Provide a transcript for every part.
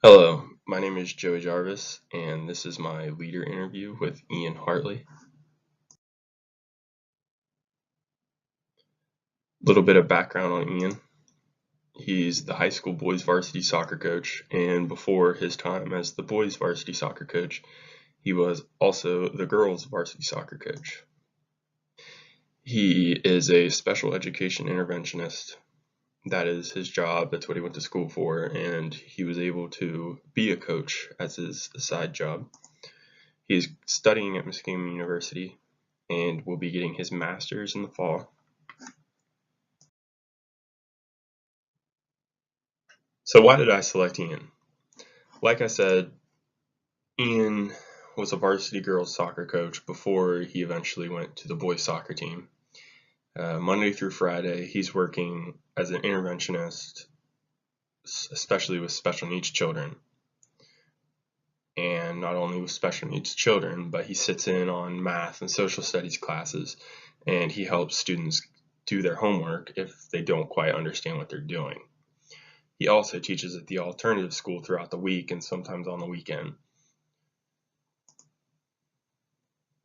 Hello, my name is Joey Jarvis, and this is my leader interview with Ian Hartley. A little bit of background on Ian. He's the high school boys varsity soccer coach, and before his time as the boys varsity soccer coach, he was also the girls varsity soccer coach. He is a special education interventionist. That is his job, that's what he went to school for, and he was able to be a coach as his side job. He is studying at Muskegon University and will be getting his master's in the fall. So why did I select Ian? Like I said, Ian was a varsity girls soccer coach before he eventually went to the boys soccer team. Monday through Friday, he's working as an interventionist, especially with special needs children. And not only with special needs children, but he sits in on math and social studies classes, and he helps students do their homework if they don't quite understand what they're doing. He also teaches at the alternative school throughout the week and sometimes on the weekend.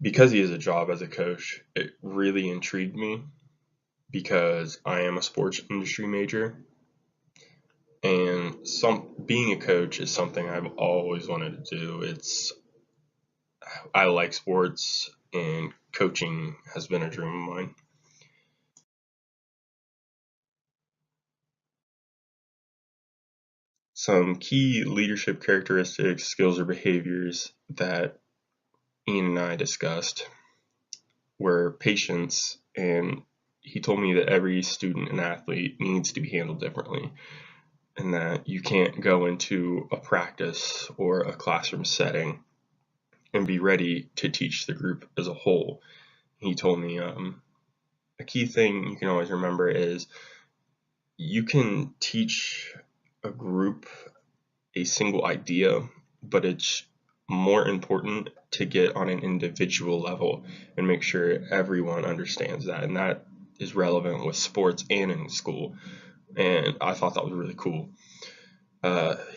Because he has a job as a coach, it really intrigued me because I am a sports industry major, and being a coach is something I've always wanted to do. I like sports, and coaching has been a dream of mine. Some key leadership characteristics, skills, or behaviors that Ian and I discussed were patience, and he told me that every student and athlete needs to be handled differently, and that you can't go into a practice or a classroom setting and be ready to teach the group as a whole. He told me a key thing you can always remember is you can teach a group a single idea, but it's more important to get on an individual level and make sure everyone understands that. And that is relevant with sports and in school. And I thought that was really cool.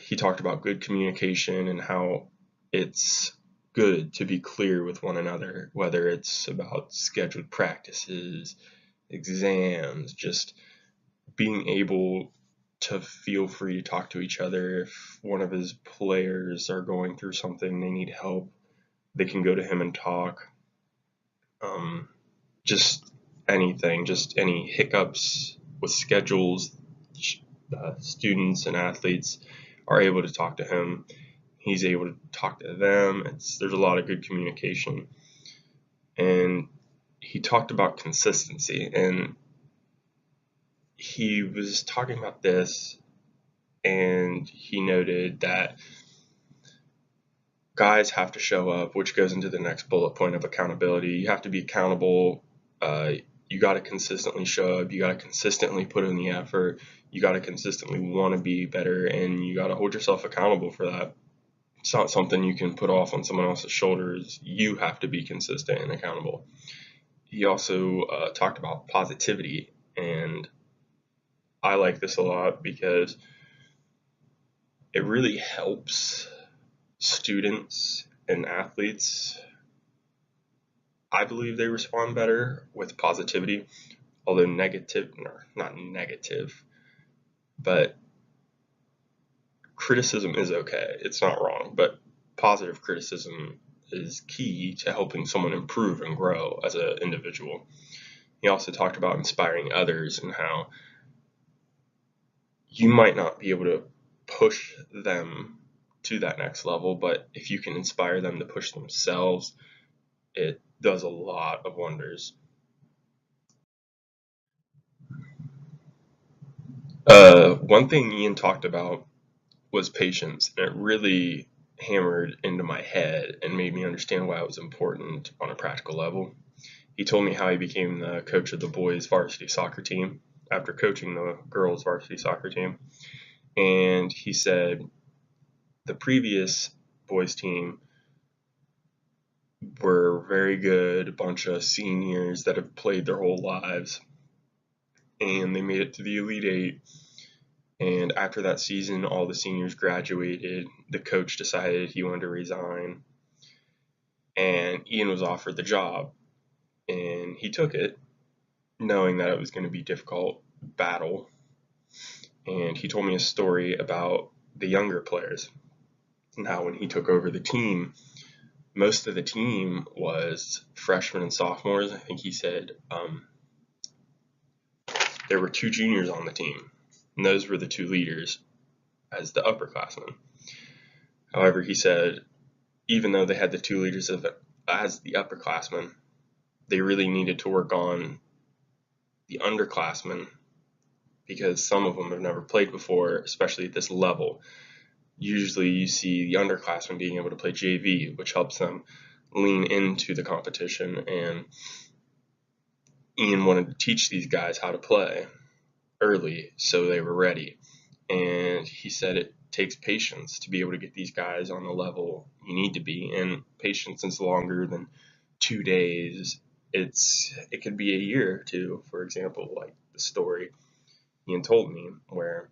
He talked about good communication and how it's good to be clear with one another, whether it's about scheduled practices, exams, just being able to feel free to talk to each other. If one of his players are going through something, they need help, they can go to him and talk. Um, just anything, just any hiccups with schedules, students and athletes are able to talk to him. He's able to talk to them. There's a lot of good communication. And he talked about consistency, and he was talking about this, and he noted that guys have to show up, which goes into the next bullet point of accountability. You have to be accountable. You got to consistently show up. You got to consistently put in the effort. You got to consistently want to be better, and you got to hold yourself accountable for that. It's not something you can put off on someone else's shoulders. You have to be consistent and accountable. He also talked about positivity, and I like this a lot because it really helps students and athletes. I believe they respond better with positivity, although not negative, but criticism is okay. It's not wrong, but positive criticism is key to helping someone improve and grow as an individual. He also talked about inspiring others and how you might not be able to push them to that next level, but if you can inspire them to push themselves, it does a lot of wonders. One thing Ian talked about was patience, and it really hammered into my head and made me understand why it was important on a practical level. He told me how he became the coach of the boys varsity soccer team after coaching the girls varsity soccer team. And he said the previous boys team were very good, a bunch of seniors that have played their whole lives, and they made it to the Elite Eight. And after that season, all the seniors graduated. The coach decided he wanted to resign, and Ian was offered the job, and he took it, knowing that it was going to be a difficult battle. And he told me a story about the younger players. Now, when he took over the team, most of the team was freshmen and sophomores. I think he said there were 2 juniors on the team, and those were the 2 leaders as the upperclassmen. However, he said even though they had the 2 leaders as the upperclassmen, they really needed to work on the underclassmen because some of them have never played before, especially at this level. Usually you see the underclassmen being able to play JV, which helps them lean into the competition, and Ian wanted to teach these guys how to play early so they were ready. And he said it takes patience to be able to get these guys on the level you need to be, and patience is longer than 2 days. It could be a year or 2, for example, like the story Ian told me, where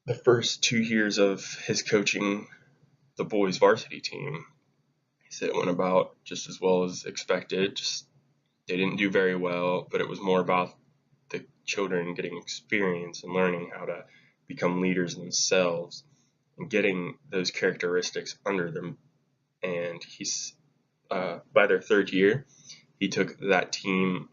the first 2 years of his coaching the boys varsity team, he said it went about just as well as expected. Just they didn't do very well, but it was more about the children getting experience and learning how to become leaders themselves and getting those characteristics under them. And he's by their 3rd year, he took that team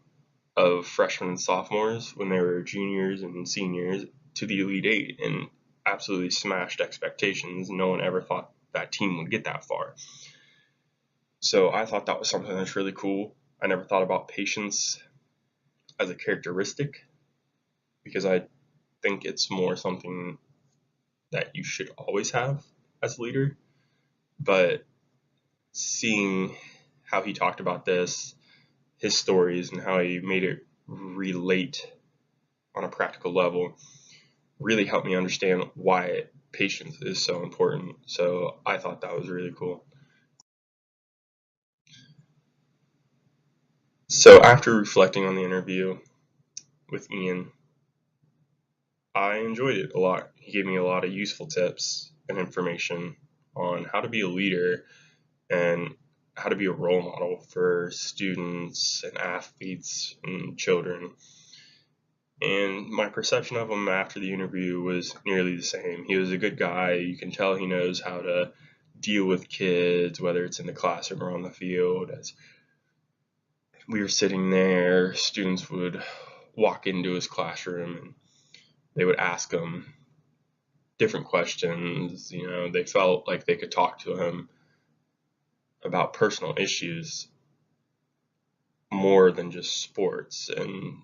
of freshmen and sophomores when they were juniors and seniors to the Elite 8 and absolutely smashed expectations. No one ever thought that team would get that far. So I thought that was something that's really cool. I never thought about patience as a characteristic because I think it's more something that you should always have as a leader. But seeing how he talked about this, his stories, and how he made it relate on a practical level really helped me understand why patience is so important. So I thought that was really cool. So after reflecting on the interview with Ian, I enjoyed it a lot. He gave me a lot of useful tips and information on how to be a leader and how to be a role model for students and athletes and children. And my perception of him after the interview was nearly the same. He was a good guy. You can tell he knows how to deal with kids, whether it's in the classroom or on the field. As we were sitting there, students would walk into his classroom and they would ask him different questions. You know, they felt like they could talk to him about personal issues more than just sports and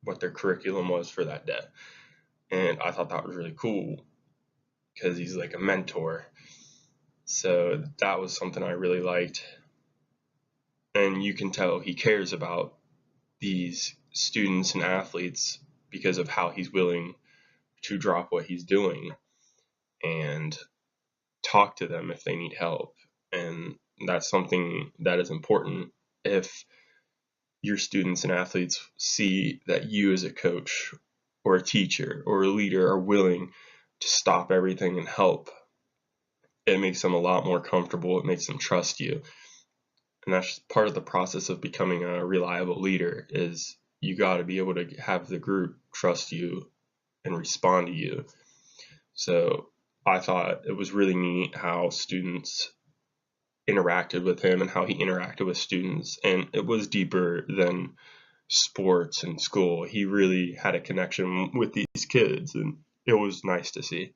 what their curriculum was for that day. And I thought that was really cool because he's like a mentor. So that was something I really liked. And you can tell he cares about these students and athletes because of how he's willing to drop what he's doing and talk to them if they need help. And that's something that is important if your students and athletes see that you as a coach or a teacher or a leader are willing to stop everything and help. It makes them a lot more comfortable. It makes them trust you. And that's part of the process of becoming a reliable leader is you got to be able to have the group trust you and respond to you. So I thought it was really neat how students interacted with him and how he interacted with students. And it was deeper than sports and school. He really had a connection with these kids, and it was nice to see.